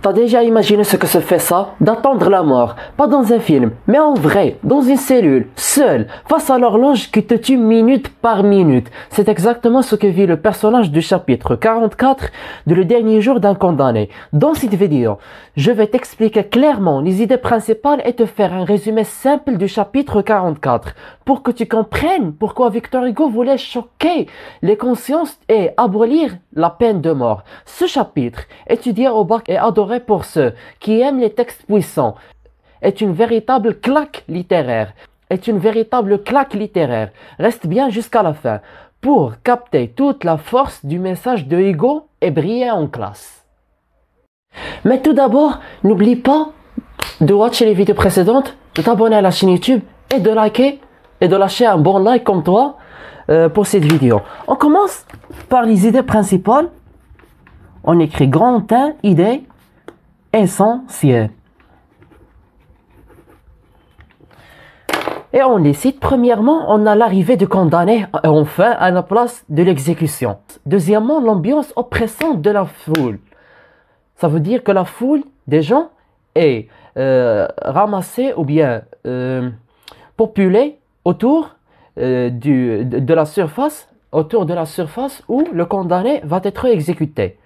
T'as déjà imaginé ce que se fait ça? D'attendre la mort, pas dans un film, mais en vrai, dans une cellule, seul, face à l'horloge qui te tue minute par minute. C'est exactement ce que vit le personnage du chapitre 44 de Le Dernier Jour d'un Condamné. Dans cette vidéo, je vais t'expliquer clairement les idées principales et te faire un résumé simple du chapitre 44 pour que tu comprennes pourquoi Victor Hugo voulait choquer les consciences et abolir la peine de mort. Ce chapitre, étudié au bac et adoré pour ceux qui aiment les textes puissants, est une véritable claque littéraire. Reste bien jusqu'à la fin pour capter toute la force du message de Hugo et briller en classe. Mais tout d'abord, n'oublie pas de watcher les vidéos précédentes, de t'abonner à la chaîne YouTube et de liker et de lâcher un bon like comme toi pour cette vidéo. On commence par les idées principales. On écrit grand 1, idée essentielle. Et on les cite. Premièrement, on a l'arrivée du condamné enfin à la place de l'exécution. Deuxièmement, l'ambiance oppressante de la foule. Ça veut dire que la foule des gens est ramassée ou bien populée autour de la surface où le condamné va être exécuté.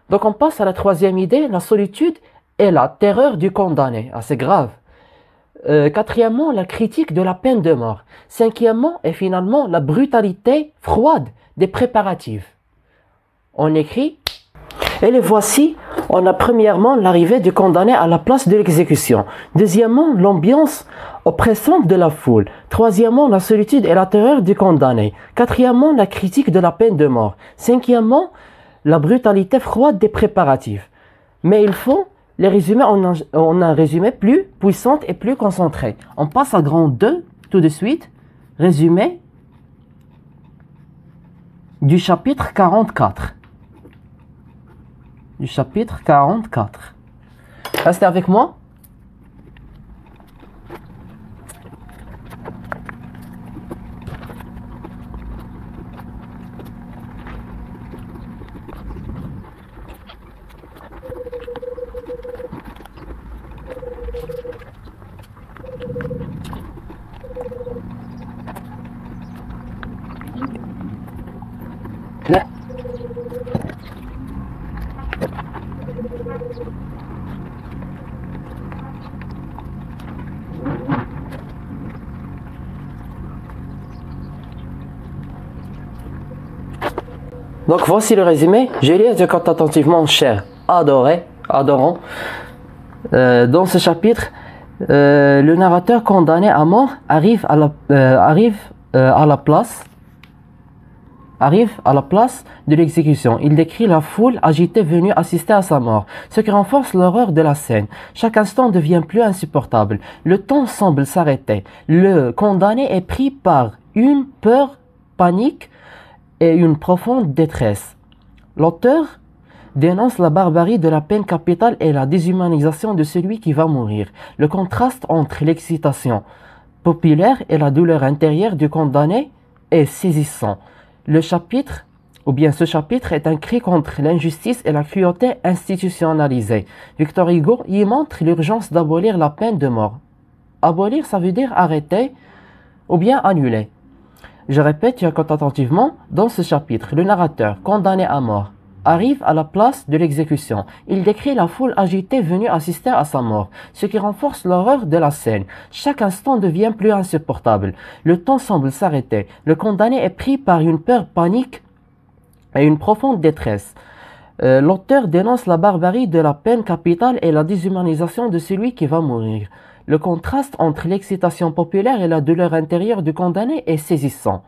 Donc on passe à la troisième idée, la solitude et la terreur du condamné. Assez grave. Quatrièmement, la critique de la peine de mort. Cinquièmement et finalement, la brutalité froide des préparatifs. On écrit, et les voici. On a premièrement l'arrivée du condamné à la place de l'exécution. Deuxièmement, l'ambiance oppressante de la foule. Troisièmement, la solitude et la terreur du condamné. Quatrièmement, la critique de la peine de mort. Cinquièmement, la brutalité froide des préparatifs. Mais il faut les résumer en un résumé plus puissant et plus concentré. On passe à grand 2 tout de suite. Résumé du chapitre 44. Du chapitre 44. Restez avec moi. Là. Donc voici le résumé. Je lis et j'écoute attentivement, cher adorant. Dans ce chapitre, le narrateur condamné à mort arrive à la place de l'exécution. Il décrit la foule agitée venue assister à sa mort, ce qui renforce l'horreur de la scène. Chaque instant devient plus insupportable. Le temps semble s'arrêter. Le condamné est pris par une peur, panique et une profonde détresse. L'auteur dénonce la barbarie de la peine capitale et la déshumanisation de celui qui va mourir. Le contraste entre l'excitation populaire et la douleur intérieure du condamné est saisissant. Ce chapitre est un cri contre l'injustice et la cruauté institutionnalisée. Victor Hugo y montre l'urgence d'abolir la peine de mort. Abolir, ça veut dire arrêter ou bien annuler. Je répète, tu écoutes attentivement. Dans ce chapitre, le narrateur, condamné à mort, arrive à la place de l'exécution. Il décrit la foule agitée venue assister à sa mort, ce qui renforce l'horreur de la scène. Chaque instant devient plus insupportable. Le temps semble s'arrêter. Le condamné est pris par une peur, panique et une profonde détresse. L'auteur dénonce la barbarie de la peine capitale et la déshumanisation de celui qui va mourir. Le contraste entre l'excitation populaire et la douleur intérieure du condamné est saisissant.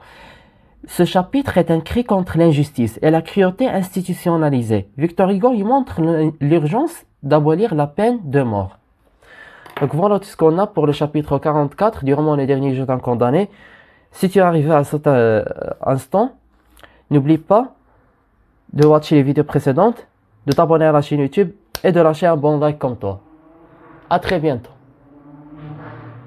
Ce chapitre est un cri contre l'injustice et la cruauté institutionnalisée. Victor Hugo y montre l'urgence d'abolir la peine de mort. Donc voilà tout ce qu'on a pour le chapitre 44 du roman Les Derniers Jours d'un Condamné. Si tu es arrivé à cet instant, n'oublie pas de watcher les vidéos précédentes, de t'abonner à la chaîne YouTube et de lâcher un bon like comme toi. À très bientôt.